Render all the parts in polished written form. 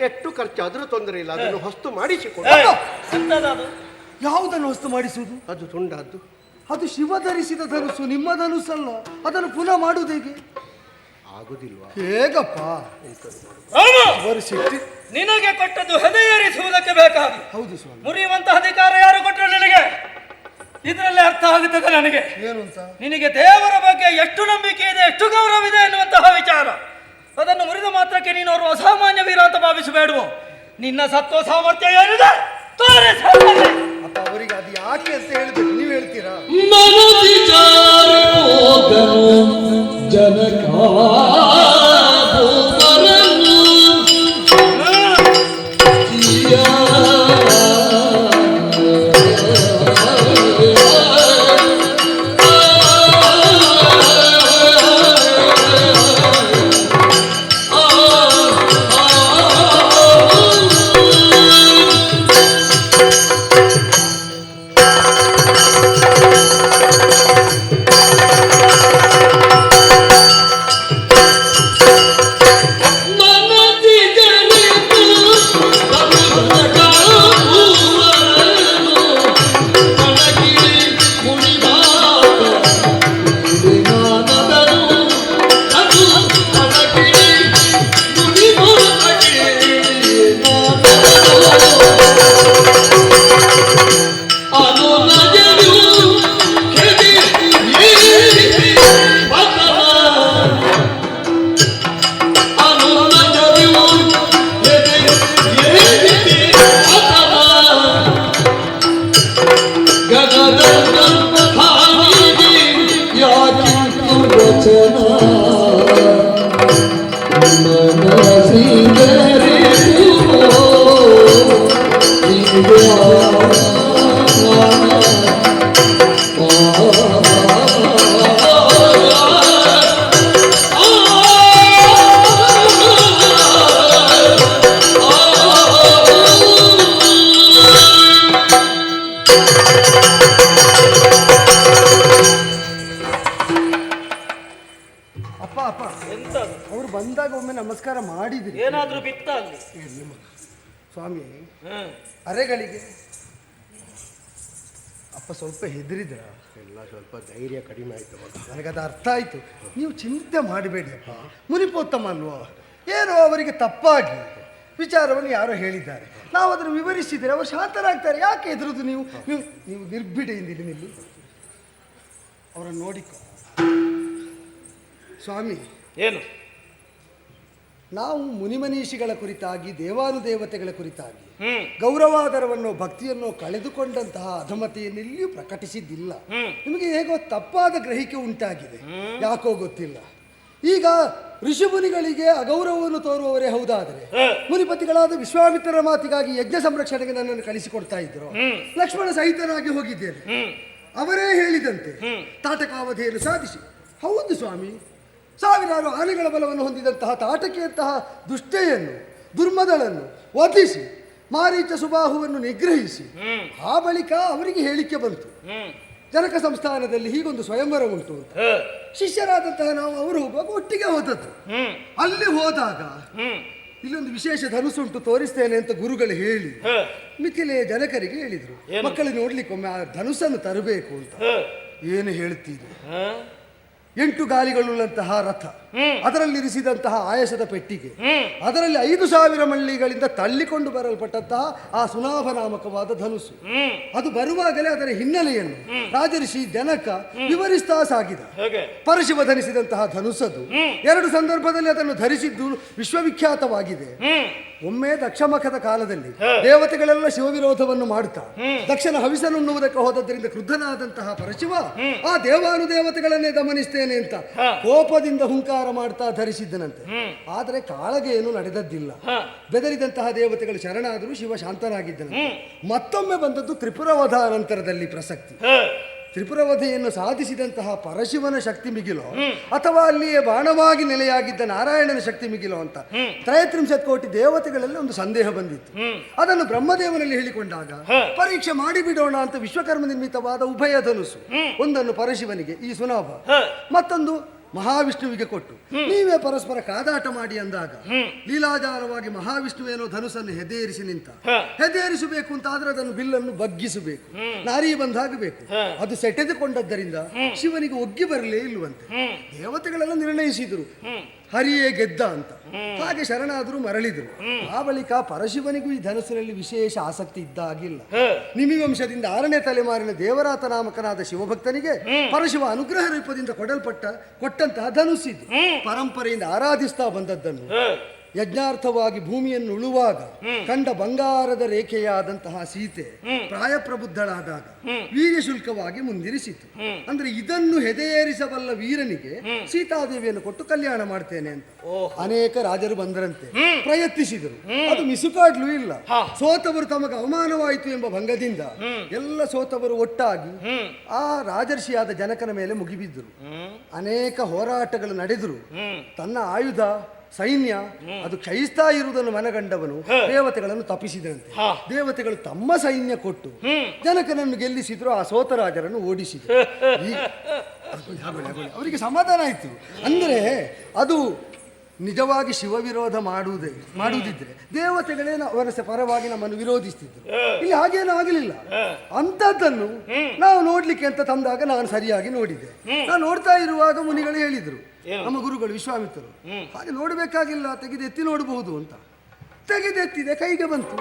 ಎಷ್ಟು ಖರ್ಚಾದ್ರೂ ತೊಂದರೆ ಇಲ್ಲ, ಅದನ್ನು ಹೊಸ್ತು ಮಾಡಿಸಿಕೊಂಡು. ಯಾವುದನ್ನು ಹೊಸ್ತು ಮಾಡಿಸುವುದು? ಅದು ತುಂಡದ್ದು. ಅದು ಶಿವ ಧರಿಸಿದ ಧನುಸ್ಸು, ನಿಮ್ಮ ಧನುಸ್ಸಲ್ಲ. ಅದನ್ನು ಪುನಃ ಮಾಡುವುದು ಹೇಗೆ? ಆಗುದಿಲ್ವಾ? ಹೇಗಪ್ಪ? ನಿನಗೆ ಕೊಟ್ಟದ್ದು ಹೃದಯರಿಸುವುದಕ್ಕೆ ಬೇಕಾಗಿ. ಹೌದು ಸ್ವಾಮಿ. ಮುರಿಯುವಂತಹ ಅಧಿಕಾರ ಯಾರು ಕೊಟ್ಟರು ನಿನಗೆ? ಇದರಲ್ಲಿ ಅರ್ಥ ಆಗುತ್ತದೆ ನನಗೆ. ಏನು ಅಂತ? ನಿನಗೆ ದೇವರ ಬಗ್ಗೆ ಎಷ್ಟು ನಂಬಿಕೆ ಇದೆ, ಎಷ್ಟು ಗೌರವ ಇದೆ ಎನ್ನುವಂತಹ ವಿಚಾರ. ಅದನ್ನು ಮುರಿದ ಮಾತ್ರಕ್ಕೆ ನೀನು ಅವರು ಅಸಾಮಾನ್ಯ ವೀರ ಅಂತ ಭಾವಿಸಬೇಡುವು. ನಿನ್ನ ಸತ್ವ ಸಾಮರ್ಥ್ಯ ಏನಿದೆ ಅಪ್ಪ, ಅವರಿಗೆ ಅದು ಯಾಕೆ ಅಂತ ಹೇಳಿದ್ರು, ನೀವು ಹೇಳ್ತೀರಾ? ಅವರು ಬಂದಾಗ ಒಮ್ಮೆ ನಮಸ್ಕಾರ ಮಾಡಿದ್ರಿ, ಏನಾದ್ರೂ ಬಿತ್ತ ಅಲ್ಲಿ? ಸ್ವಾಮಿ ಅರೆಗಳಿಗೆ ಅಪ್ಪ ಸ್ವಲ್ಪ ಹೆದರಿದ್ರ? ಎಲ್ಲ ಸ್ವಲ್ಪ ಧೈರ್ಯ ಕಡಿಮೆ ಆಯ್ತು. ನನಗದು ಅರ್ಥ ಆಯ್ತು. ನೀವು ಚಿಂತೆ ಮಾಡಬೇಡಿ ಅಪ್ಪ, ಮುನಿಪೋತ್ತಮ ಅಲ್ವೋ, ಏನೋ ಅವರಿಗೆ ತಪ್ಪಾಗಿ ವಿಚಾರವನ್ನು ಯಾರೋ ಹೇಳಿದ್ದಾರೆ, ನಾವು ಅದನ್ನು ವಿವರಿಸಿದರೆ ಅವರು ಶಾಂತರಾಗ್ತಾರೆ. ಯಾಕೆ ಹೆದರುದು? ನೀವು ನೀವು ನೀವು ನಿರ್ಭಿಡೆಯಿಂದ ನಿಲ್ಲಿ ಅವರನ್ನು ನೋಡಿಕೊ. ಸ್ವಾಮಿ, ಏನು? ನಾವು ಮುನಿಮನೀಷಿಗಳ ಕುರಿತಾಗಿ, ದೇವಾನುದೇವತೆಗಳ ಕುರಿತಾಗಿ ಗೌರವಾದರವನ್ನು ಭಕ್ತಿಯನ್ನು ಕಳೆದುಕೊಂಡಂತಹ ಅಧಮತೆಯನ್ನೆಲ್ಲಿಯೂ ಪ್ರಕಟಿಸಿದ್ದಿಲ್ಲ. ನಿಮಗೆ ಹೇಗೋ ತಪ್ಪಾದ ಗ್ರಹಿಕೆ ಉಂಟಾಗಿದೆ, ಯಾಕೋ ಗೊತ್ತಿಲ್ಲ. ಈಗ ಋಷಿಮುನಿಗಳಿಗೆ ಅಗೌರವವನ್ನು ತೋರುವವರೇ ಹೌದಾದರೆ, ಮುನಿಪತಿಗಳಾದ ವಿಶ್ವಾಮಿತ್ರರ ಮಾತಿಗಾಗಿ ಯಜ್ಞ ಸಂರಕ್ಷಣೆಗೆ ನನ್ನನ್ನು ಕಳಿಸಿಕೊಡ್ತಾ ಇದ್ರು. ಲಕ್ಷ್ಮಣ ಸಹಿತನಾಗಿ ಹೋಗಿದ್ದೇನೆ. ಅವರೇ ಹೇಳಿದಂತೆ ತಾಟಕಾವಧಿಯನ್ನು ಸಾಧಿಸಿ, ಹೌದು ಸ್ವಾಮಿ, ಸಾವಿರಾರು ಆನೆಗಳ ಬಲವನ್ನು ಹೊಂದಿದಂತಹ ತಾಟಕಿಯಂತಹ ದುಷ್ಟೆಯನ್ನು, ದುರ್ಮದಳನ್ನು ವಧಿಸಿ ಮಾರೀಚ ಸುಬಾಹುವನ್ನು ನಿಗ್ರಹಿಸಿ, ಆ ಬಳಿಕ ಅವರಿಗೆ ಹೇಳಿಕೆ ಬಂತು, ಜನಕ ಸಂಸ್ಥಾನದಲ್ಲಿ ಹೀಗೊಂದು ಸ್ವಯಂವರ ಉಂಟು ಅಂತ. ಶಿಷ್ಯರಾದಂತಹ ನಾವು ಅವರು ಹೋಗುವಾಗ ಒಟ್ಟಿಗೆ ಹೋದದ್ದು. ಅಲ್ಲಿ ಹೋದಾಗ ಇಲ್ಲೊಂದು ವಿಶೇಷ ಧನುಸುಂಟು, ತೋರಿಸ್ತೇನೆ ಅಂತ ಗುರುಗಳು ಹೇಳಿ ಮಿಥಿಲೆಯ ಜನಕರಿಗೆ ಹೇಳಿದ್ರು, ಮಕ್ಕಳು ನೋಡ್ಲಿಕ್ಕೊಮ್ಮೆ ಆ ಧನುಸ್ಸನ್ನು ತರಬೇಕು ಅಂತ. ಏನು ಹೇಳ್ತೀರಿ? 8 ಗಾಲಿಗಳುಳ್ಳಂತಹ ರಥ, ಅದರಲ್ಲಿರಿಸಿದಂತಹ ಆಯಸದ ಪೆಟ್ಟಿಗೆ, ಅದರಲ್ಲಿ 5,000 ಮಳ್ಳಿಗಳಿಂದ ತಳ್ಳಿಕೊಂಡು ಬರಲ್ಪಟ್ಟಂತಹ ಆ ಸುನಾಭ ನಾಮಕವಾದ ಧನುಸ್ಸು. ಅದು ಬರುವಾಗಲೇ ಅದರ ಹಿನ್ನೆಲೆಯನ್ನು ರಾಜಋಷಿ ಜನಕ ವಿವರಿಸ್ತಾ ಸಾಗಿದ. ಪರಶಿವ ಧರಿಸಿದಂತಹ ಧನುಸ್ಸದು 2 ಸಂದರ್ಭದಲ್ಲಿ ಅದನ್ನು ಧರಿಸಿದ್ದು ವಿಶ್ವವಿಖ್ಯಾತವಾಗಿದೆ. ಒಮ್ಮೆ ದಕ್ಷಮಖದ ಕಾಲದಲ್ಲಿ ದೇವತೆಗಳೆಲ್ಲ ಶಿವವಿರೋಧವನ್ನು ಮಾಡುತ್ತಾ ದಕ್ಷನ ಹವಿಸನ್ನುಣ್ಣುವುದಕ್ಕೆ ಹೋದದ್ದರಿಂದ ಕ್ರುದ್ಧನಾದಂತಹ ಪರಶಿವ ಆ ದೇವಾನುದೇವತೆಗಳನ್ನೇ ದಮನಿಸ್ತೇನೆ ಅಂತ ಕೋಪದಿಂದ ಹುಂಕಾರ ಮಾಡ್ತಾ ಧರಿಸಿದ್ದನಂತೆ. ಆದರೆ ಕಾಳಗೆ ಏನು ನಡೆದದ್ದಿಲ್ಲ. ಬೆದರಿದಂತಹ ದೇವತೆಗಳು ಶರಣಾದರೂ ಶಿವ ಶಾಂತನಾಗಿದ್ದನಂತೆ. ಮತ್ತೊಮ್ಮೆ ಬಂದದ್ದು ತ್ರಿಪುರವಧ ಅನಂತರದಲ್ಲಿ ಪ್ರಸಕ್ತಿ. ತ್ರಿಪುರವಧೆಯನ್ನು ಸಾಧಿಸಿದಂತಹ ಪರಶಿವನ ಶಕ್ತಿ ಮಿಗಿಲೋ ಅಥವಾ ಅಲ್ಲಿಯೇ ಬಾಣವಾಗಿ ನೆಲೆಯಾಗಿದ್ದ ನಾರಾಯಣನ ಶಕ್ತಿ ಮಿಗಿಲೋ ಅಂತ 33 ಕೋಟಿ ದೇವತೆಗಳಲ್ಲಿ ಒಂದು ಸಂದೇಹ ಬಂದಿತ್ತು. ಅದನ್ನು ಬ್ರಹ್ಮದೇವನಲ್ಲಿ ಹೇಳಿಕೊಂಡಾಗ ಪರೀಕ್ಷೆ ಮಾಡಿಬಿಡೋಣ ಅಂತ ವಿಶ್ವಕರ್ಮ ನಿರ್ಮಿತವಾದ ಉಭಯ ಧನುಸ್ಸು, ಒಂದನ್ನು ಪರಶಿವನಿಗೆ ಈ ಸುನಾಭ, ಮತ್ತೊಂದು ಮಹಾವಿಷ್ಣುವಿಗೆ ಕೊಟ್ಟು ನೀವೇ ಪರಸ್ಪರ ಕಾದಾಟ ಮಾಡಿ ಅಂದಾಗ ಲೀಲಾಜಾಲವಾಗಿ ಮಹಾವಿಷ್ಣುವೇನೋ ಧನುಸನ್ನು ಹೆದೇರಿಸಿ ನಿಂತ. ಹೆದೇರಿಸಬೇಕು ಅಂತ ಆದ್ರೆ ಅದನ್ನು ಬಿಲ್ಲನ್ನು ಬಗ್ಗಿಸಬೇಕು, ನಾರಿ ಬಂದಾಗಬೇಕು. ಅದು ಸೆಟೆದುಕೊಂಡದ್ದರಿಂದ ಶಿವನಿಗೆ ಒಗ್ಗಿ ಬರಲೇ ಇಲ್ಲವಂತೆ. ದೇವತೆಗಳೆಲ್ಲ ನಿರ್ಣಯಿಸಿದರು ಹರಿಯೇ ಗೆದ್ದ ಅಂತ. ಹಾಗೆ ಶರಣಾದರೂ ಮರಳಿದರು. ಆ ಬಳಿಕ ಪರಶಿವನಿಗೂ ಈ ಧನುಸ್ಸಿನಲ್ಲಿ ವಿಶೇಷ ಆಸಕ್ತಿ ಇದ್ದಾಗಿಲ್ಲ. ನಿಮಿವಂಶದಿಂದ 6ನೇ ತಲೆಮಾರಿನ ದೇವರಾತ ನಾಮಕನಾದ ಶಿವಭಕ್ತನಿಗೆ ಪರಶಿವ ಅನುಗ್ರಹ ರೂಪದಿಂದ ಕೊಟ್ಟಂತಹ ಧನುಸ್ಸಿದ್ದು ಪರಂಪರೆಯಿಂದ ಆರಾಧಿಸ್ತಾ ಬಂದದ್ದನ್ನು ಯಜ್ಞಾರ್ಥವಾಗಿ ಭೂಮಿಯನ್ನು ಉಳುವಾಗ ಕಂಡ ಬಂಗಾರದ ರೇಖೆಯಾದಂತಹ ಸೀತೆ ಪ್ರಾಯಪ್ರಬುದ್ಧಳಾದಾಗ ವೀರ್ಯ ಶುಲ್ಕವಾಗಿ ಮುಂದಿರಿಸಿತು. ಅಂದ್ರೆ ಇದನ್ನು ಹೆದೆಯೇರಿಸಬಲ್ಲ ವೀರನಿಗೆ ಸೀತಾದೇವಿಯನ್ನು ಕೊಟ್ಟು ಕಲ್ಯಾಣ ಮಾಡ್ತೇನೆ ಅಂತ ಅನೇಕ ರಾಜರು ಬಂದರಂತೆ, ಪ್ರಯತ್ನಿಸಿದರು. ಅದು ಮಿಸುಕಾಡ್ಲೂ ಇಲ್ಲ. ಸೋತವರು ತಮಗೆ ಅವಮಾನವಾಯಿತು ಎಂಬ ಭಂಗದಿಂದ ಎಲ್ಲ ಸೋತವರು ಒಟ್ಟಾಗಿ ಆ ರಾಜರ್ಷಿಯಾದ ಜನಕನ ಮೇಲೆ ಮುಗಿಬಿದ್ದರು. ಅನೇಕ ಹೋರಾಟಗಳು ನಡೆದರು. ತನ್ನ ಆಯುಧ ಸೈನ್ಯ ಅದು ಕ್ಷಯಿಸ್ತಾ ಇರುವುದನ್ನು ಮನಗಂಡವನು ದೇವತೆಗಳನ್ನು ತಪ್ಪಿಸಿದಂತೆ. ದೇವತೆಗಳು ತಮ್ಮ ಸೈನ್ಯ ಕೊಟ್ಟು ಜನಕನನ್ನು ಗೆಲ್ಲಿಸಿದ್ರು, ಆ ಸೋತರಾಜರನ್ನು ಓಡಿಸಿದ್ರು. ಅವರಿಗೆ ಸಮಾಧಾನ ಆಯಿತು. ಅಂದರೆ ಅದು ನಿಜವಾಗಿ ಶಿವ ವಿರೋಧ ಮಾಡುವುದಿದ್ರೆ ದೇವತೆಗಳೇ ಅವರ ಪರವಾಗಿ ನಮ್ಮನ್ನು ವಿರೋಧಿಸ್ತಿದ್ರು. ಇಲ್ಲಿ ಹಾಗೇನೂ ಆಗಲಿಲ್ಲ. ಅಂಥದ್ದನ್ನು ನಾವು ನೋಡ್ಲಿಕ್ಕೆ ಅಂತ ತಂದಾಗ ನಾನು ಸರಿಯಾಗಿ ನೋಡಿದೆ. ನಾನು ನೋಡ್ತಾ ಇರುವಾಗ ಮುನಿಗಳು ಹೇಳಿದ್ರು, ನಮ್ಮ ಗುರುಗಳು ವಿಶ್ವಾಮಿತ್ರರು, ಹಾಗೆ ನೋಡಬೇಕಾಗಿಲ್ಲ, ತೆಗೆದೆತ್ತಿ ನೋಡಬಹುದು ಅಂತ. ತೆಗೆದೆತ್ತಿದೆ, ಕೈಗೆ ಬಂತು.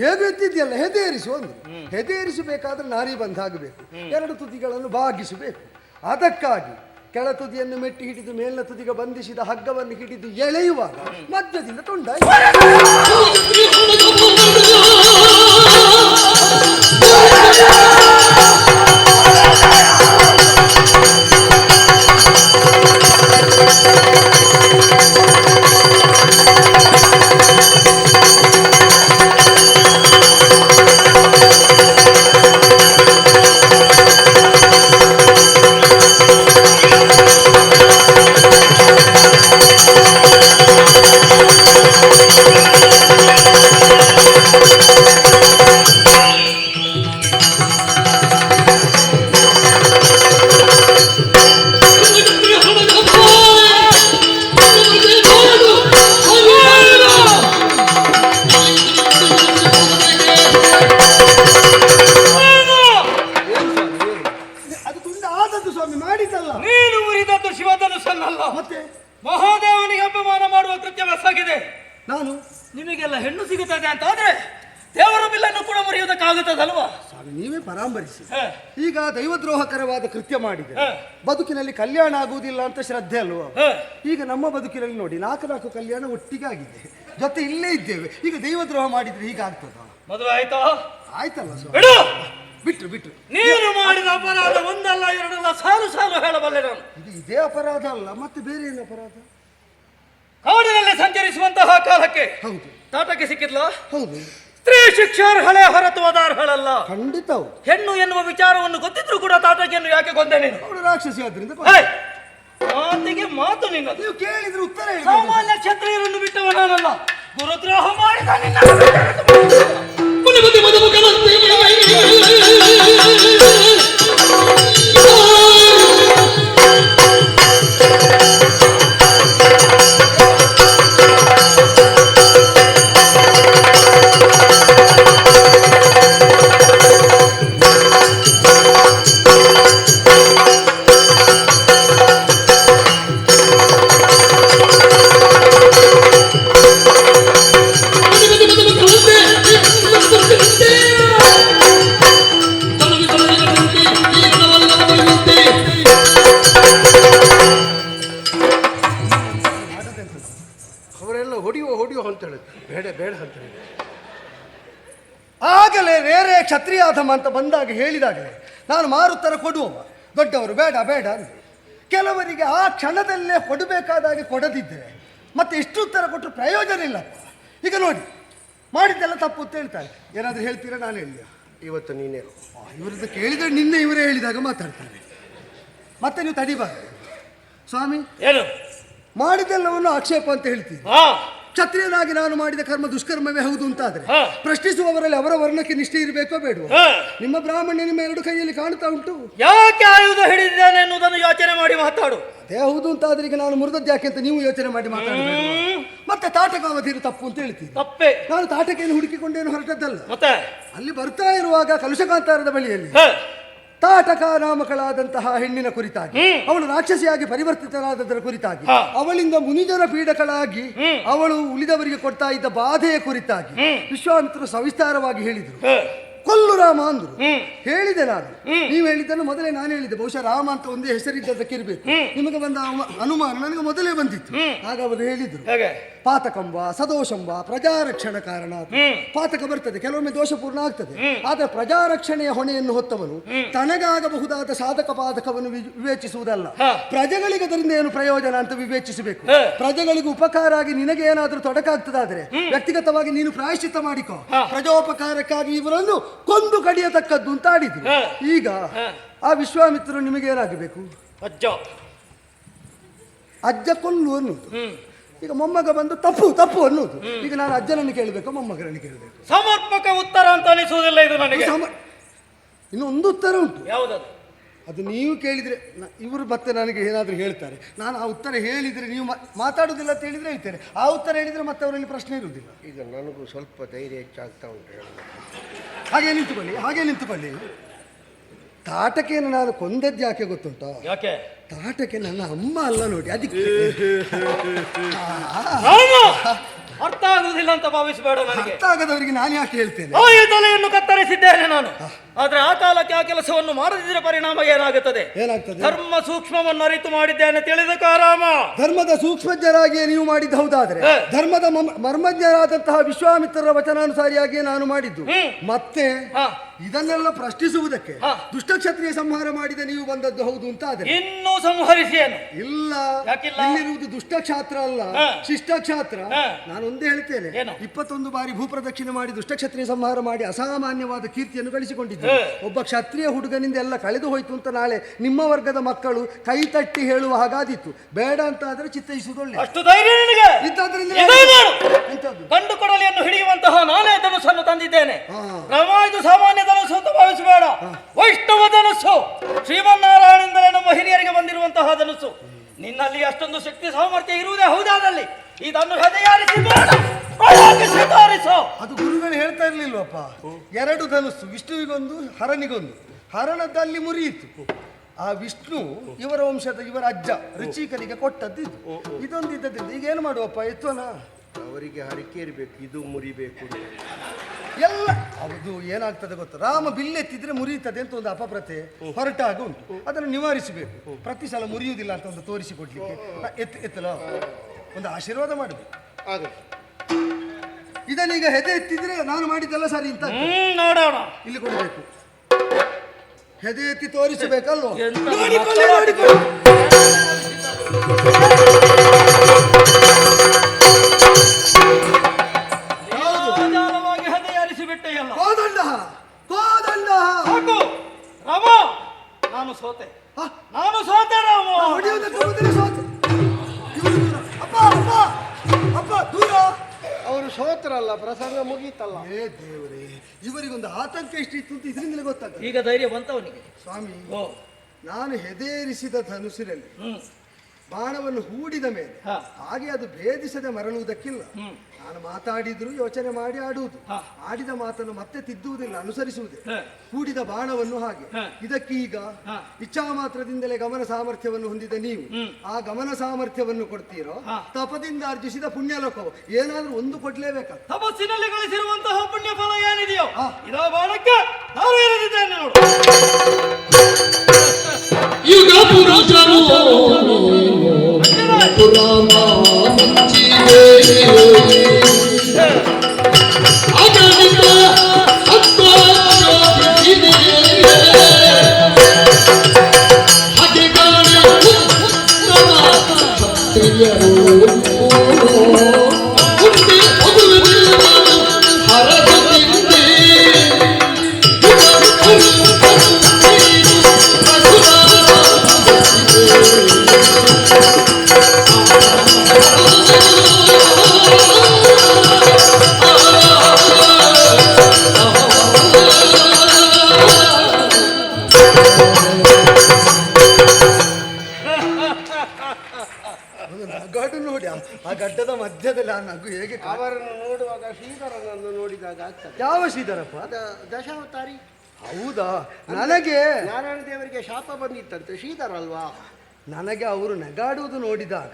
ಹೇಗೆ ಎತ್ತಿದ್ಯಲ್ಲ, ಹೆದೆಯರಿಸು ಅಂದ್ರು. ಹೆದೆಯರಿಸಬೇಕಾದ್ರೆ ನಾರಿ ಬಂದಾಗಬೇಕು, 2 ತುದಿಗಳನ್ನು ಬಾಗಿಸಬೇಕು. ಅದಕ್ಕಾಗಿ ಕೆಳ ತುದಿಯನ್ನು ಮೆಟ್ಟಿ ಹಿಡಿದು ಮೇಲಿನ ತುದಿಗೆ ಬಂಧಿಸಿದ ಹಗ್ಗವನ್ನು ಹಿಡಿದು ಎಳೆಯುವಾಗ ಮಧ್ಯದಿಂದ ತುಂಡ. ಮಹಾದೇವನಿಗೆ ಅಪಮಾನ ಮಾಡುವ ಕೃತ್ಯವೆಸಗಿದೆ. ನಾನು ನಿಮಗೆಲ್ಲ ಹೆಣ್ಣು ಸಿಗುತ್ತದೆ ಅಂತ ಆದ್ರೆ ದೇವರ ಬಿಲ್ಲನ್ನು ಕೂಡ ಮುರಿಯುವುದಕ್ಕಾಗುತ್ತದಲ್ವಾ? ಸ್ವಾಮಿ, ನೀವೇ ಪರಾಮರಿಸಿ. ಈಗ ದೈವದ್ರೋಹಕರವಾದ ಕೃತ್ಯ ಮಾಡಿದೆ, ಬದುಕಿನಲ್ಲಿ ಕಲ್ಯಾಣ ಆಗುವುದಿಲ್ಲ ಅಂತ ಶ್ರದ್ಧೆ ಅಲ್ವಾ? ಈಗ ನಮ್ಮ ಬದುಕಿನಲ್ಲಿ ನೋಡಿ 4 ಕಲ್ಯಾಣ ಒಟ್ಟಿಗೆ ಆಗಿದೆ, ಜೊತೆ ಇಲ್ಲೇ ಇದ್ದೇವೆ. ಈಗ ದೈವದ್ರೋಹ ಮಾಡಿದ್ರೆ ಹೀಗಾಗ್ತದ? ಮದುವೆ ಆಯ್ತಾ? ಆಯ್ತಲ್ಲ ಸ್ವಾಮಿ. ಬಿಟ್ರು ನೀನು ಮಾಡಿದ ಅಪರಾಧ ಒಂದಲ್ಲ ಎರಡಲ್ಲ, ಸಾಲು ಹೇಳಬಲ್ಲೆ ನಾನು. ಇದೇ ಅಪರಾಧ ಅಲ್ಲ, ಮತ್ತೆ ಬೇರೆ ಏನು ಅಪರಾಧ? ಕಾಡಿನಲ್ಲಿ ಸಂಚರಿಸುವಂತಹ ಕಾಲಕ್ಕೆ ಹೌದು ತಾಟಕ್ಕೆ ಸಿಕ್ಕಿದ್ಲ? ಹೌದು. ಸ್ತ್ರೀ ಶಿಕ್ಷಾರ್ಹಳೆ ಹೊರತು ಅರ್ಹಳಲ್ಲ. ಖಂಡಿತ ಹೌದು. ಹೆಣ್ಣು ಎನ್ನುವ ವಿಚಾರವನ್ನು ಗೊತ್ತಿದ್ರು ಕೂಡ ತಾಟಕಿಯನ್ನು ಯಾಕೆ ಕೊಂದೆ ನೀನು? ಅವಳು ರಾಕ್ಷಸಿ ಆದ್ರಿಂದ. ಮಾತಿಗೆ ಮಾತು ನಿನ್ನದು. ನೀವು ಕೇಳಿದ್ರೆ ಉತ್ತರ ಹೇಳಿ. ಸಾಮಾನ್ಯ ಕ್ಷತ್ರಿಯರನ್ನು ಬಿಟ್ಟವ ನಾನಲ್ಲ. ಗುರುದ್ರೋಹ ಮಾಡಿದ ನಿನ್ನ ಹೊಡಿಯೋ ಅಂತ ಹೇಳಿದ್ರು, ಬೇಡ ಅಂತ ಹೇಳಿ. ಆಗಲೇ ಬೇರೆ ಕ್ಷತ್ರಿಯಾಧಮ ಅಂತ ಬಂದಾಗ ಹೇಳಿದಾಗಲೇ ನಾನು ಮಾರುತ್ತರ ಕೊಡುವವ, ದೊಡ್ಡವರು ಬೇಡ ಅಂದ್ರೆ ಕೆಲವರಿಗೆ ಆ ಕ್ಷಣದಲ್ಲೇ ಕೊಡಬೇಕಾದಾಗೆ ಕೊಡದಿದ್ದರೆ ಮತ್ತೆ ಎಷ್ಟು ಉತ್ತರ ಕೊಟ್ಟರು ಪ್ರಯೋಜನ ಇಲ್ಲಪ್ಪ. ಈಗ ನೋಡಿ, ಮಾಡಿದ್ದೆಲ್ಲ ತಪ್ಪು ಅಂತ ಹೇಳ್ತಾರೆ. ಏನಾದರೂ ಹೇಳ್ತೀರಾ? ನಾನು ಹೇಳಿಯ ಇವತ್ತು ನೀನೇ ಇವರದ್ದು ಕೇಳಿದರೆ ನಿನ್ನೆ ಇವರೇ ಹೇಳಿದಾಗ ಮಾತಾಡ್ತಾರೆ. ಮತ್ತೆ ನೀವು ತಡಿಬಾರ್ದು ಸ್ವಾಮಿ. ಏನು ಮಾಡಿದ್ದೆಲ್ಲವನ್ನು ಆಕ್ಷೇಪ ಅಂತ ಹೇಳ್ತೀರಿ. ಕ್ಷತ್ರಿಯನಾಗಿ ನಾನು ಮಾಡಿದ ಕರ್ಮ ದುಷ್ಕರ್ಮವೇ ಹೌದು ಅಂತಾದ್ರೆ ಹಾ. ಪ್ರಶ್ನಿಸುವವರಲ್ಲಿ ಅವರ ವರ್ಣಕ್ಕೆ ನಿಷ್ಠೆ ಇರಬೇಕೋ ಬೇಡವೋ? ನಿಮ್ಮ ಬ್ರಾಹ್ಮಣ್ಯ ನಿಮ್ಮ ಎರಡು ಕೈಯಲ್ಲಿ ಕಾಣ್ತಾ ಉಂಟು. ಯಾಕೆ ಆಯುಧ ಹಿಡಿದಿದ್ದಾನೆ ಎನ್ನುವುದನ್ನು ಯೋಚನೆ ಮಾಡಿ ಮಾತಾಡು. ಅದೇ ಹೌದು ಅಂತಾದ್ರೆ ಈಗ ನಾನು ಮುರಿದದ್ದು ಯಾಕೆ ಅಂತ ನೀವು ಯೋಚನೆ ಮಾಡಿ ಮಾತಾಡಬೇಕು. ಮತ್ತೆ ತಾಟಕಾವಧಿರು ತಪ್ಪು ಅಂತ ಹೇಳ್ತೀರಿ. ತಪ್ಪೆ. ನಾನು ತಾಟಕೆಯನ್ನು ಹುಡುಕಿಕೊಂಡೇನು ಹೊರಟದ್ದಲ್ಲ. ಮತ್ತೆ ಅಲ್ಲಿ ಬರ್ತಾ ಇರುವಾಗ ಕಲುಷಕಾಂತಾರದ ಬಳಿಯಲ್ಲಿ ತಾಟಕ ನಾಮಕಳಾದಂತಹ ಹೆಣ್ಣಿನ ಕುರಿತಾಗಿ, ಅವಳು ರಾಕ್ಷಸಿಯಾಗಿ ಪರಿವರ್ತಿತರಾದದರ ಕುರಿತಾಗಿ, ಅವಳಿಂದ ಮುನಿಜನ ಪೀಡಕಳಾಗಿ ಅವಳು ಉಳಿದವರಿಗೆ ಕೊಡ್ತಾ ಇದ್ದ ಬಾಧೆಯ ಕುರಿತಾಗಿ ವಿಶ್ವಾಮಿತ್ರರು ಸವಿಸ್ತಾರವಾಗಿ ಹೇಳಿದರು. ಕೊಲ್ಲು ರಾಮ ಅಂದ್ರು. ಹೇಳಿದೆ ನಾನು, ನೀವು ಹೇಳಿದ್ದನ್ನು ಮೊದಲೇ ನಾನು ಹೇಳಿದ್ದೆ. ಬಹುಶಃ ರಾಮ ಅಂತ ಒಂದೇ ಹೆಸರಿದ್ದದಕ್ಕಿರ್ಬೇಕು. ನಿಮಗೆ ಬಂದ ಅನುಮಾನ ನನಗೆ ಮೊದಲೇ ಬಂದಿತ್ತು. ಆಗ ಅವರು ಹೇಳಿದ್ರು, ಪಾತಕಂಬ ಸದೋಷಂಬ ಪ್ರಜಾರಕ್ಷಣ ಕಾರಣ. ಪಾತಕ ಬರ್ತದೆ, ಕೆಲವೊಮ್ಮೆ ದೋಷಪೂರ್ಣ ಆಗ್ತದೆ. ಆದರೆ ಪ್ರಜಾರಕ್ಷಣೆಯ ಹೊಣೆಯನ್ನು ಹೊತ್ತವನು ತನಗಾಗಬಹುದಾದ ಸಾಧಕ ಪಾದಕವನ್ನು ವಿವೇಚಿಸುವುದಲ್ಲ, ಪ್ರಜೆಗಳಿಗೆ ಅದರಿಂದ ಏನು ಪ್ರಯೋಜನ ಅಂತ ವಿವೇಚಿಸಬೇಕು. ಪ್ರಜೆಗಳಿಗೆ ಉಪಕಾರ ಆಗಿ ನಿನಗೆ ಏನಾದರೂ ತೊಡಕಾಗ್ತದಾದ್ರೆ ವ್ಯಕ್ತಿಗತವಾಗಿ ನೀನು ಪ್ರಾಯಶ್ಚಿತ್ತ ಮಾಡಿಕೋ. ಪ್ರಜೋಪಕಾರಕ್ಕಾಗಿ ಇವರನ್ನು ಕೊಂದು ಕಡಿಯತಕ್ಕದ್ದು ಅಂತ ಆಡಿದ್ರು. ಈಗ ಆ ವಿಶ್ವಾಮಿತ್ರರು ನಿಮಗೆ ಏನಾಗಬೇಕು? ಅಜ್ಜ ಕೊಲ್ಲು ಅನ್ನುವುದು. ಈಗ ಮೊಮ್ಮಗ ಬಂದು ತಪ್ಪು ತಪ್ಪು ಅನ್ನುವುದು. ಈಗ ನಾನು ಅಜ್ಜನನ್ನು ಕೇಳಬೇಕು, ಮೊಮ್ಮಗನನ್ನು ಕೇಳಬೇಕು? ಸಮರ್ಪಕ ಉತ್ತರ ಅಂತ ಅನಿಸುವುದಿಲ್ಲ ಇದು ನನಗೆ. ಇನ್ನು ಒಂದು ಉತ್ತರ ಉಂಟು. ಯಾವುದದು? ಅದು ನೀವು ಕೇಳಿದ್ರೆ ಇವರು ಮತ್ತೆ ನನಗೆ ಏನಾದರೂ ಹೇಳ್ತಾರೆ. ನಾನು ಆ ಉತ್ತರ ಹೇಳಿದರೆ ನೀವು ಮಾತಾಡುವುದಿಲ್ಲ ಅಂತ ಹೇಳಿದರೆ ಹೇಳ್ತೇನೆ. ಆ ಉತ್ತರ ಹೇಳಿದರೆ ಮತ್ತೆ ಅವರಲ್ಲಿ ಪ್ರಶ್ನೆ ಇರುವುದಿಲ್ಲ. ಈಗ ನನಗೂ ಸ್ವಲ್ಪ ಧೈರ್ಯ ಹೆಚ್ಚಾಗ್ತಾ ಉಂಟು. ಹಾಗೆ ನಿಂತುಕೊಳ್ಳಿ. ತಾಟಕೆಯನ್ನು ನಾನು ಕೊಂದದ್ದು ಯಾಕೆ ಗೊತ್ತುಂಟಾ? ಯಾಕೆ? ತಾಟಕೆ ನನ್ನ ಅಮ್ಮ ಅಲ್ಲ ನೋಡಿ, ಅದಕ್ಕೆ. ಅರ್ಥ ಆಗುವುದಿಲ್ಲ ಅಂತ ಭಾವಿಸಬೇಡ. ನನಗೆ ಅರ್ಥ ಆಗದವರಿಗೆ ನಾನು ಯಾಕೆ ಹೇಳ್ತೇನೆ? ಈ ತಲೆಯನ್ನು ಕತ್ತರಿಸಿದ್ದೇನೆ ನಾನು. ಆದ್ರೆ ಆ ಕಾಲಕ್ಕೆ ಆ ಕೆಲಸವನ್ನು ಮಾಡದಿದ್ದರೆ ಪರಿಣಾಮ ಏನಾಗುತ್ತದೆ? ಧರ್ಮ ಸೂಕ್ಷ್ಮವನ್ನು ಅರಿತು ಮಾಡಿದ್ದೇನೆ, ತಿಳಿದ ಕಾರಾಮ. ಧರ್ಮದ ಸೂಕ್ಷ್ಮಜ್ಞರಾಗಿಯೇ ನೀವು ಮಾಡಿದ್ದು ಹೌದಾದ್ರೆ, ಧರ್ಮದ ಮರ್ಮಜ್ಞರಾದಂತಹ ವಿಶ್ವಾಮಿತ್ರರ ವಚನಾನುಸಾರಿಯಾಗಿಯೇ ನಾನು ಮಾಡಿದ್ದು. ಮತ್ತೆ ಇದನ್ನೆಲ್ಲ ಪ್ರಶ್ನಿಸುವುದಕ್ಕೆ ದುಷ್ಟಕ್ಷತ್ರಿಯ ಸಂಹಾರ ಮಾಡಿದ ನೀವು ಬಂದದ್ದು ಹೌದು ಅಂತ ಆದ್ರೆ ಇನ್ನೂ ಸಂಹರಿಸಿಯೇನು? ಇಲ್ಲ, ಇಲ್ಲಿರುವುದು ದುಷ್ಟಕ್ಷಾತ್ರ ಅಲ್ಲ, ಶಿಷ್ಟಕ್ಷಾತ್ರ. ನಾನು ಒಂದೇ ಹೇಳ್ತೇನೆ, 21 ಬಾರಿ ಭೂಪ್ರದಕ್ಷಿಣೆ ಮಾಡಿ ದುಷ್ಟಕ್ಷತ್ರಿಯ ಸಂಹಾರ ಮಾಡಿ ಅಸಾಮಾನ್ಯವಾದ ಕೀರ್ತಿಯನ್ನು ಗಳಿಸಿಕೊಂಡಿದ್ದೆ. ಒಬ್ಬ ಕ್ಷತ್ರಿಯ ಹುಡುಗನಿಂದ ಎಲ್ಲ ಕಳೆದು ಹೋಯ್ತು ಅಂತ ನಾಳೆ ನಿಮ್ಮ ವರ್ಗದ ಮಕ್ಕಳು ಕೈ ತಟ್ಟಿ ಹೇಳುವ ಹಾಗಾದಿತ್ತು. ಬೇಡ ಅಂತ ಆದ್ರೆ ಚಿತ್ತೈಸುವುದೊಳ್ಳೆ. ಅಷ್ಟು ಧೈರ್ಯ ನಿನಗೆ ಇದ್ದಾದ್ರಿಂದ ಗಂಡು ಕೊಡಲಿಯನ್ನು ಹಿಡಿಯುವಂತಹ ನಾನೇ ಧನುಸ್ಸನ್ನು ತಂದಿದ್ದೇನೆ. ಇದು ಸಾಮಾನ್ಯ ಧನುಸ್ಸು ಅಂತ ಭಾವಿಸಬೇಡ. ವೈಷ್ಣವ ಧನುಸ್ಸು, ಶ್ರೀಮನ್ನಾರಾಯಣದಿಂದಲೇ ನಮ್ಮ ಹಿರಿಯರಿಗೆ ಬಂದಿರುವಂತಹ ಧನುಸ್ಸು. ನಿನ್ನಲ್ಲಿ ಅಷ್ಟೊಂದು ಶಕ್ತಿ ಸಾಮರ್ಥ್ಯ ಇರುವುದೇ ಹೌದಾದಲ್ಲಿ ಇದನ್ನು ಅದು ಗುರುಗಳು ಹೇಳ್ತಾ ಇರ್ಲಿಲ್ವಪ್ಪ? 2 ಧನುಸ್ಸು, ವಿಷ್ಣುವಿಗೊಂದು ಹರನಿಗೊಂದು. ಹರಣದಲ್ಲಿ ಮುರಿಯಿತು. ಆ ವಿಷ್ಣು ಇವರ ವಂಶದ ಇವರ ಅಜ್ಜ ಋಚಿಕನಿಗೆ ಕೊಟ್ಟದ್ದು ಇದು. ಇದೊಂದು ಇದ್ದದ್ರಿಂದ ಈಗ ಏನು ಮಾಡುವಪ್ಪ? ಎತ್ತೋನ ಅವರಿಗೆ ಹರಕೆ ಇರಬೇಕು, ಇದು ಮುರಿಬೇಕು ಎಲ್ಲ. ಅದು ಏನಾಗ್ತದೆ ಗೊತ್ತಾ? ರಾಮ ಬಿಲ್ಲೆತ್ತಿದ್ರೆ ಮುರಿಯುತ್ತದೆ ಅಂತ ಒಂದು ಅಪಪ್ರತೆ ಹೊರಟಾಗ ಉಂಟು. ಅದನ್ನು ನಿವಾರಿಸಬೇಕು. ಪ್ರತಿ ಸಲ ಮುರಿಯುವುದಿಲ್ಲ ಅಂತ ಒಂದು ತೋರಿಸಿಕೊಡ್ಲಿಕ್ಕೆ ಎತ್ತಲ ಒಂದು ಆಶೀರ್ವಾದ ಮಾಡಬೇಕು. ಇದನ್ನೀಗ ಹೆದೆ ಎತ್ತಿದ್ರೆ ನಾನು ಮಾಡಿದ್ದೆಲ್ಲ ಸರಿ ಅಂತ ನೋಡೋಣ. ಇಲ್ಲಿ ಕೊಡಬೇಕು, ಹೆದೆ ಎತ್ತಿ ತೋರಿಸಬೇಕಲ್ವ? ನಾನು ಸೋತೆ ರಾಮ. ಅವರು ಸೋತ್ರಲ್ಲ, ಪ್ರಸಂಗ ಮುಗೀತಲ್ಲ. ದೇವರೇ, ಇವರಿಗೊಂದು ಆತಂಕ ಎಷ್ಟಿತ್ತು ಅಂತ ಇದರಿಂದಲೇ ಗೊತ್ತಾಗ್ತದೆ. ಈಗ ಧೈರ್ಯ ಬಂತವನಿಗೆ. ಸ್ವಾಮಿ, ನಾನು ಹೆದೇರಿಸಿದ ಧನುಸಿನಲ್ಲಿ ಬಾಣವನ್ನು ಹೂಡಿದ ಮೇಲೆ ಹಾಗೆ ಅದು ಭೇದಿಸದೆ ಮರಳುವುದಕ್ಕಿಲ್ಲ. ನಾನು ಮಾತಾಡಿದ್ರು ಯೋಚನೆ ಮಾಡಿ ಆಡುವುದು, ಆಡಿದ ಮಾತನ್ನು ಮತ್ತೆ ತಿದ್ದುವುದಿಲ್ಲ, ಅನುಸರಿಸುವುದೇ. ಹೂಡಿದ ಬಾಣವನ್ನು ಹಾಗೆ. ಇದಕ್ಕೀಗ ಇಚ್ಛಾ ಮಾತ್ರದಿಂದಲೇ ಗಮನ ಸಾಮರ್ಥ್ಯವನ್ನು ಹೊಂದಿದ ನೀವು ಆ ಗಮನ ಸಾಮರ್ಥ್ಯವನ್ನು ಕೊಡ್ತೀರೋ, ತಪದಿಂದ ಅರ್ಜಿಸಿದ ಪುಣ್ಯ ಲೋಕವು ಏನಾದ್ರೂ ಒಂದು ಕೊಡ್ಲೇಬೇಕಾಗ. ತಪಸ್ಸಿನಲ್ಲಿ ಗಳಿಸಿರುವಂತಹ ಪುಣ್ಯ ಫಲ ಏನಿದೆಯೋ ಇದೋ ಬಾಣಕ್ಕೆ ನಾನು ಇರದಿದ್ದೇನೆ ನೋಡು. ಯುಗ ಪುರುಷರು ಪುರಾಣ ಅಗಣಿತ ಹಾಗೆ ಹರದಿಂದ ನಗು ಹೇಗೆ ಅವರನ್ನು ನೋಡುವಾಗ ಶ್ರೀಧರನನ್ನು ನೋಡಿದಾಗ ಆಗ್ತದೆ. ಯಾವ ಶ್ರೀಧರಪ್ಪ? ಅದ ದಶಾವತಾರಿ. ಹೌದಾ? ನನಗೆ ನಾರಾಯಣ ದೇವರಿಗೆ ಶಾಪ ಬಂದಿತ್ತಂತೆ, ಶ್ರೀಧರ ಅಲ್ವಾ? ನನಗೆ ಅವರು ನಗಾಡುವುದು ನೋಡಿದಾಗ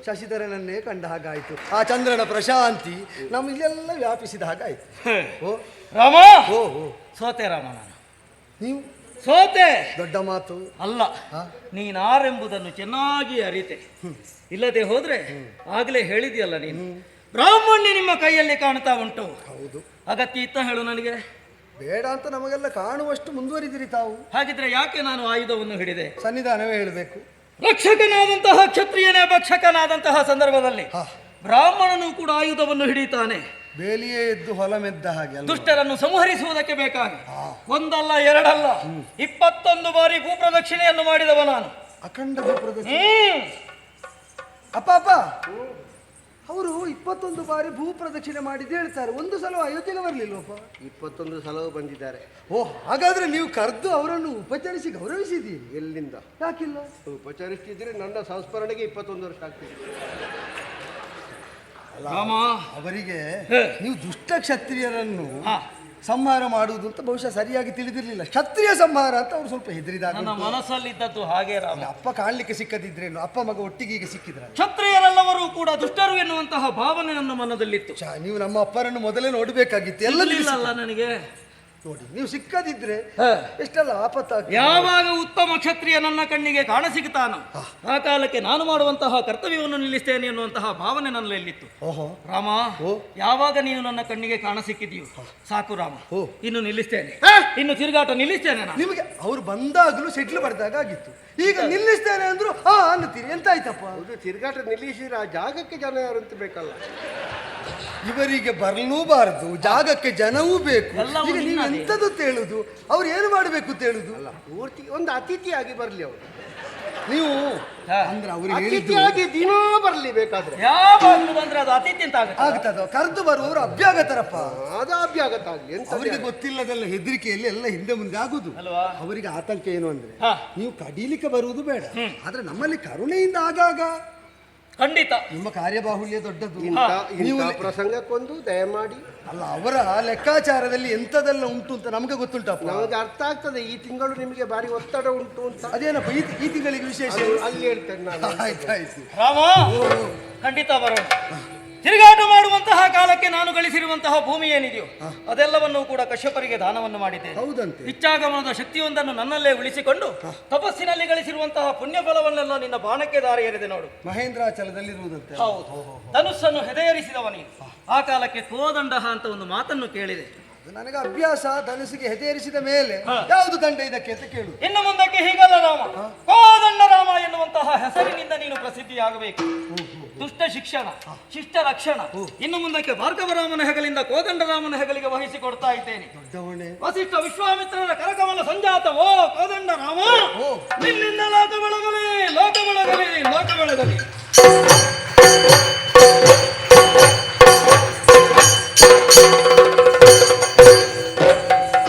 ಶಶಿಧರನನ್ನೇ ಕಂಡ ಹಾಗಾಯ್ತು. ಆ ಚಂದ್ರನ ಪ್ರಶಾಂತಿ ನಮಗೆಲ್ಲ ವ್ಯಾಪಿಸಿದ ಹಾಗಾಯ್ತು. ಓ ರಾಮ, ಓ ಓ ಸೋತೆ ರಾಮ, ನಾನು ನೀವು ಸೋತೆ. ದೊಡ್ಡ ಮಾತು ಅಲ್ಲ, ನೀನಾರೆಂಬುದನ್ನು ಚೆನ್ನಾಗಿ ಅರಿತೆ. ಇಲ್ಲದೆ ಹೋದ್ರೆ ಆಗ್ಲೇ ಹೇಳಿದೆಯಲ್ಲ ನೀನು, ಬ್ರಾಹ್ಮಣ್ಯ ನಿಮ್ಮ ಕೈಯಲ್ಲಿ ಕಾಣ್ತಾ ಉಂಟು. ಹೌದು. ಅಗತ್ಯ ಇತ್ತ ಹೇಳು ನನಗೆ. ಬೇಡ ಅಂತ ನಮಗೆಲ್ಲ ಕಾಣುವಷ್ಟು ಮುಂದುವರಿದಿರಿ ತಾವು. ಹಾಗಿದ್ರೆ ಯಾಕೆ ನಾನು ಆಯುಧವನ್ನು ಹಿಡಿದೆ? ಸನ್ನಿಧಾನವೇ ಹೇಳಬೇಕು. ರಕ್ಷಕನಾದಂತಹ ಕ್ಷತ್ರಿಯನೇ ಭಕ್ಷಕನಾದಂತಹ ಸಂದರ್ಭದಲ್ಲಿ ಬ್ರಾಹ್ಮಣನು ಕೂಡ ಆಯುಧವನ್ನು ಹಿಡಿತಾನೆ. ಬೇಲಿಯೇ ಎದ್ದು ಹೊಲಮೆದ್ದ ಹಾಗೆ ಅಲ್ವಾ? ದುಷ್ಟರನ್ನು ಸಂಹರಿಸುವುದಕ್ಕೆ ಬೇಕಾಗಿ ಒಂದಲ್ಲ ಎರಡಲ್ಲ 21 ಬಾರಿ ಭೂಪ್ರದಕ್ಷಿಣೆಯನ್ನು ಮಾಡಿದವ ನಾನು. ಅಖಂಡ ಭೂಪ್ರದಕ್ಷಿಣೆ. ಅಪ್ಪ ಅಪ್ಪ, ಅವರು 21 ಬಾರಿ ಭೂಪ್ರದಕ್ಷಿಣೆ ಮಾಡಿದ್ದು ಹೇಳ್ತಾರೆ. ಒಂದು ಸಲ ಅಯೋಧ್ಯೆಗೆ ಬರಲಿಲ್ಲಪ್ಪ. 21 ಸಲವೂ ಬಂದಿದ್ದಾರೆ. ಓ, ಹಾಗಾದ್ರೆ ನೀವು ಕರೆದು ಅವರನ್ನು ಉಪಚರಿಸಿ ಗೌರವಿಸಿದ್ದೀರಿ. ಎಲ್ಲಿಂದ ಯಾಕಿಲ್ಲ? ಉಪಚರಿಸ್ತಿದ್ರೆ ನನ್ನ ಸಂಸ್ಮರಣೆಗೆ 21 ವರ್ಷ ಆಗ್ತದೆ. ರಾಮ, ಅವರಿಗೆ ನೀವು ದುಷ್ಟ ಕ್ಷತ್ರಿಯರನ್ನು ಹಾ, ಸಂಹಾರ ಮಾಡುವುದು ಅಂತ ಬಹುಶಃ ಸರಿಯಾಗಿ ತಿಳಿದಿರಲಿಲ್ಲ. ಕ್ಷತ್ರಿಯ ಸಂಹಾರ ಅಂತ ಅವರು ಸ್ವಲ್ಪ ಹೆದರಿದಾಗ ನನ್ನ ಮನಸ್ಸಲ್ಲಿದ್ದದ್ದು ಹಾಗೆ ರಾಮ. ಅಪ್ಪ ಕಾಣ್ಲಿಕ್ಕೆ ಸಿಕ್ಕದಿದ್ರೇನು, ಅಪ್ಪ ಮಗ ಒಟ್ಟಿಗೆ ಈಗ ಸಿಕ್ಕಿದ್ರ. ಕ್ಷತ್ರಿಯರೆಲ್ಲರೂ ಕೂಡ ದುಷ್ಟರು ಎನ್ನುವಂತಹ ಭಾವನೆ ನನ್ನ ಮನದಲ್ಲಿತ್ತು. ನೀವು ನಮ್ಮ ಅಪ್ಪರನ್ನು ಮೊದಲೇ ನೋಡಬೇಕಾಗಿತ್ತು. ಎಲ್ಲ ಇರಲಿಲ್ಲ ನನಗೆ. ನೋಡಿ, ನೀವು ಸಿಕ್ಕದಿದ್ರೆ ಎಷ್ಟೆಲ್ಲ ಆಪತ್ತಾಗ್ತದೆ. ಯಾವಾಗ ಉತ್ತಮ ಕ್ಷತ್ರಿಯ ನನ್ನ ಕಣ್ಣಿಗೆ ಕಾಣಸಿಗುತ್ತಾನೋ ಆ ಕಾಲಕ್ಕೆ ನಾನು ಮಾಡುವಂತಹ ಕರ್ತವ್ಯವನ್ನು ನಿಲ್ಲಿಸ್ತೇನೆ ಎನ್ನುವಂತಹ ಭಾವನೆ ನನ್ನಲ್ಲಿತ್ತು. ಓಹೋ ರಾಮ, ಯಾವಾಗ ನೀನು ನನ್ನ ಕಣ್ಣಿಗೆ ಕಾಣಸಿಕ್ಕಿದೆಯೋ ಸಾಕು ರಾಮ, ಇನ್ನು ನಿಲ್ಲಿಸ್ತೇನೆ. ಇನ್ನು ತಿರುಗಾಟ ನಿಲ್ಲಿಸ್ತೇನೆ ನಾನು. ನಿಮಗೆ ಅವ್ರು ಬಂದಾಗಲೂ ಸೆಟ್ಲ್ ಬಡ್ದಾಗ ಆಗಿತ್ತು. ಈಗ ನಿಲ್ಲಿಸ್ತೇನೆ ಅಂದ್ರು ಅನ್ನತ್ತೀರಿ. ಎಂತ ಆಯ್ತಪ್ಪ? ಅದು ತಿರುಗಾಟ ನಿಲ್ಲಿಸಿದ್ರೆ ಆ ಜಾಗಕ್ಕೆ ಜನ ಯಾರು ಅಂತ ಬೇಕಲ್ಲ. ಇವರಿಗೆ ಬರಲೂಬಾರದು, ಜಾಗಕ್ಕೆ ಜನವೂ ಬೇಕು. ಎಲ್ಲವೂ ಈಗ ನೀವು ಎಂತದ್ದು ಹೇಳುದು? ಅವ್ರು ಏನು ಮಾಡಬೇಕು ಅಂತ ಹೇಳುದು? ಅಲ್ಲ, ಪೂರ್ತಿ ಒಂದು ಅತಿಥಿಯಾಗಿ ಬರ್ಲಿ ಅವರು. ನೀವು ಅಂದ್ರೆ ಅವ್ರಿಗೆ ಹೇಳಿದ್ದು ಅತಿಥಿಯಾಗಿ ದಿನ ಬರ್ಲಿ ಬೇಕಾದ್ರೆ. ಯಾವಾಗ ಬಂದ್ರೆ ಅದು ಅತಿಥಿ ಅಂತ ಆಗ್ತದ. ಕರೆದು ಬರುವವರು ಅಭ್ಯಾಗತರಪ್ಪ. ಅದು ಅಭ್ಯಾಗತ ಆಗ್ಲಿ ಎಂತ. ಅವರಿಗೆ ಗೊತ್ತಿಲ್ಲದೆಲ್ಲ ಹೆದರಿಕೆಯಲ್ಲಿ ಎಲ್ಲ ಹಿಂದೆ ಮುಂದೆ ಆಗುದು. ಅಲ್ವಾ? ಅವರಿಗೆ ಆತಂಕ ಏನು ಅಂದ್ರೆ, ಹಾ, ನೀವು ಕಡೀಲಿಕ್ಕೆ ಬರುವುದು ಬೇಡ, ಆದ್ರೆ ನಮ್ಮಲ್ಲಿ ಕರುಣೆಯಿಂದ ಆಗಾಗ. ಖಂಡಿತ ನಿಮ್ಮ ಕಾರ್ಯಬಾಹುಲ್ಯ ದೊಡ್ಡದು. ನೀವು ಪ್ರಸಂಗಕ್ಕೊಂದು ದಯಮಾಡಿ. ಅಲ್ಲ, ಅವರ ಲೆಕ್ಕಾಚಾರದಲ್ಲಿ ಎಂತದೆಲ್ಲ ಉಂಟು ಅಂತ ನಮಗೆ ಗೊತ್ತುಂಟಪ್ಪ. ನಮಗೆ ಅರ್ಥ ಆಗ್ತದೆ. ಈ ತಿಂಗಳು ನಿಮಗೆ ಭಾರಿ ಒತ್ತಡ ಉಂಟು ಅಂತ. ಅದೇನಪ್ಪ ಈ ತಿಂಗಳಿಗೆ ವಿಶೇಷ? ಅಲ್ಲಿ ಹೇಳ್ತೇನೆ ನಾನು. ಆಯ್ತಾಯ್ತು ರಾಮ, ಖಂಡಿತ ಬರೋಣ. ತಿರುಗಾಟ ಮಾಡುವಂತಹ ಕಾಲಕ್ಕೆ ನಾನು ಗಳಿಸಿರುವಂತಹ ಭೂಮಿ ಏನಿದೆಯೋ ಅದೆಲ್ಲವನ್ನೂ ಕೂಡ ಕಶ್ಯಪರಿಗೆ ದಾನವನ್ನು ಮಾಡಿದ್ದೇನೆ. ಹೌದಂತೆ. ಇಚ್ಛಾಗಮನದ ಶಕ್ತಿಯೊಂದನ್ನು ನನ್ನಲ್ಲೇ ಉಳಿಸಿಕೊಂಡು ತಪಸ್ಸಿನಲ್ಲಿ ಗಳಿಸಿರುವಂತಹ ಪುಣ್ಯ ಫಲವನ್ನೆಲ್ಲ ನಿನ್ನ ಬಾಣಕ್ಕೆ ದಾರಿ ಎರೆದೆ ನೋಡು. ಮಹೇಂದ್ರಾಚಲದಲ್ಲಿರುವುದಂತೆ. ಹೌದು, ಧನುಸ್ಸನ್ನು ಹೆದೆಯರಿಸಿದವ ನೀನು. ಆ ಕಾಲಕ್ಕೆ ಕೋದಂಡ ಅಂತ ಒಂದು ಮಾತನ್ನು ಕೇಳಿದೆ. ನನಗೆ ಅಭ್ಯಾಸ. ಧನುಸಿಗೆ ಹೆದೆರಿಸಿದ ಮೇಲೆ ಯಾವುದು ದಂಡ ಇದಕ್ಕೆ ಅಂತ ಕೇಳು. ಇನ್ನು ಮುಂದಕ್ಕೆ ಹೀಗಲ್ಲ ರಾಮ, ಕೋದಂಡ ರಾಮ ಎನ್ನುವಂತಹ ಹೆಸರಿನಿಂದ ನೀನು ಪ್ರಸಿದ್ಧಿಯಾಗಬೇಕು. ದುಷ್ಟ ಶಿಕ್ಷಣ, ಶಿಷ್ಟ ರಕ್ಷಣ ಇನ್ನು ಮುಂದಕ್ಕೆ ಭಾರ್ಗವರಾಮನ ಹೆಗಲಿಂದ ಕೋದಂಡರಾಮನ ಹೆಗಲಿಗೆ ವಹಿಸಿಕೊಡ್ತಾ ಇದ್ದೇನೆ. ವಸಿಷ್ಠ ವಿಶ್ವಾಮಿತ್ರರ ಕರಕಮಲ ಸಂಜಾತ ಓ ಕೋದಂಡ ರಾಮ, ನಿನ್ನಿಂದ ಲೋಕ ಬೆಳಗಲಿ, ಲೋಕ ಬೆಳಗಲಿ, ಲೋಕ ಬೆಳಗಲಿ.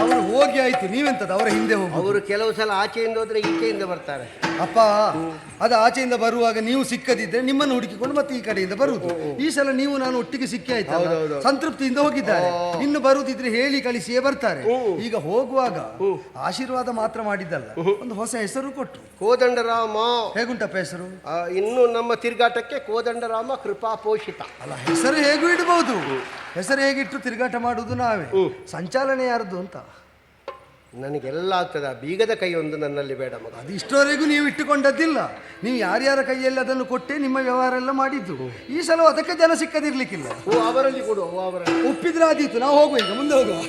ಅವರು ಹೋಗಿ ಆಯ್ತು, ನೀವೆಂತದ ಅವರ ಹಿಂದೆ ಹೋಗಿ. ಅವರು ಕೆಲವು ಸಲ ಆಚೆಯಿಂದ ಹೋದ್ರೆ ಈಚೆಯಿಂದ ಬರ್ತಾರೆ. ಅಪ್ಪ, ಅದು ಆಚೆಯಿಂದ ಬರುವಾಗ ನೀವು ಸಿಕ್ಕದಿದ್ರೆ ನಿಮ್ಮನ್ನು ಹುಡುಕಿಕೊಂಡು ಮತ್ತೆ ಈ ಕಡೆಯಿಂದ ಬರುವುದು. ಈ ಸಲ ನೀವು ನಾನು ಒಟ್ಟಿಗೆ ಸಿಕ್ಕಿ ಆಯ್ತಲ್ಲ, ಸಂತೃಪ್ತಿಯಿಂದ ಹೋಗಿದ್ದಾರೆ. ಇನ್ನು ಬರುವುದಿದ್ರೆ ಹೇಳಿ ಕಳಿಸಿಯೇ ಬರ್ತಾರೆ. ಈಗ ಹೋಗುವಾಗ ಆಶೀರ್ವಾದ ಮಾತ್ರ ಮಾಡಿದ್ದಲ್ಲ, ಒಂದು ಹೊಸ ಹೆಸರು ಕೊಟ್ಟರು, ಕೋದಂಡರಾಮ. ಹೇಗುಂಟಪ್ಪ ಹೆಸರು? ಇನ್ನು ನಮ್ಮ ತಿರುಗಾಟಕ್ಕೆ ಕೋದಂಡರಾಮ ಕೃಪಾ ಪೋಷಿತ. ಅಲ್ಲ, ಹೆಸರು ಹೇಗೂ ಇಡಬಹುದು. ಹೆಸರು ಹೇಗಿಟ್ಟು ತಿರುಗಾಟ ಮಾಡುವುದು ನಾವೇ. ಸಂಚಾಲನೆ ಯಾರದ್ದು ಅಂತ ನನಗೆಲ್ಲ ಆಗ್ತದೆ. ಆ ಬೀಗದ ಕೈ ಒಂದು ನನ್ನಲ್ಲಿ ಬೇಡ ಮಗ. ಅದು ಇಷ್ಟವರೆಗೂ ನೀವು ಇಟ್ಟುಕೊಂಡದ್ದಿಲ್ಲ. ನೀವು ಯಾರ್ಯಾರ ಕೈಯಲ್ಲಿ ಅದನ್ನು ಕೊಟ್ಟೆ ನಿಮ್ಮ ವ್ಯವಹಾರ ಎಲ್ಲ ಮಾಡಿದ್ದು. ಈ ಸಲ ಅದಕ್ಕೆ ಜನ ಸಿಕ್ಕದಿರ್ಲಿಕ್ಕಿಲ್ಲ. ಅವರಲ್ಲಿ ಕೊಡು, ಅವರಲ್ಲಿ ಒಪ್ಪಿದ್ರೆ ಆದೀತು. ನಾವು ಹೋಗುವ, ಈಗ ಮುಂದೆ ಹೋಗುವ.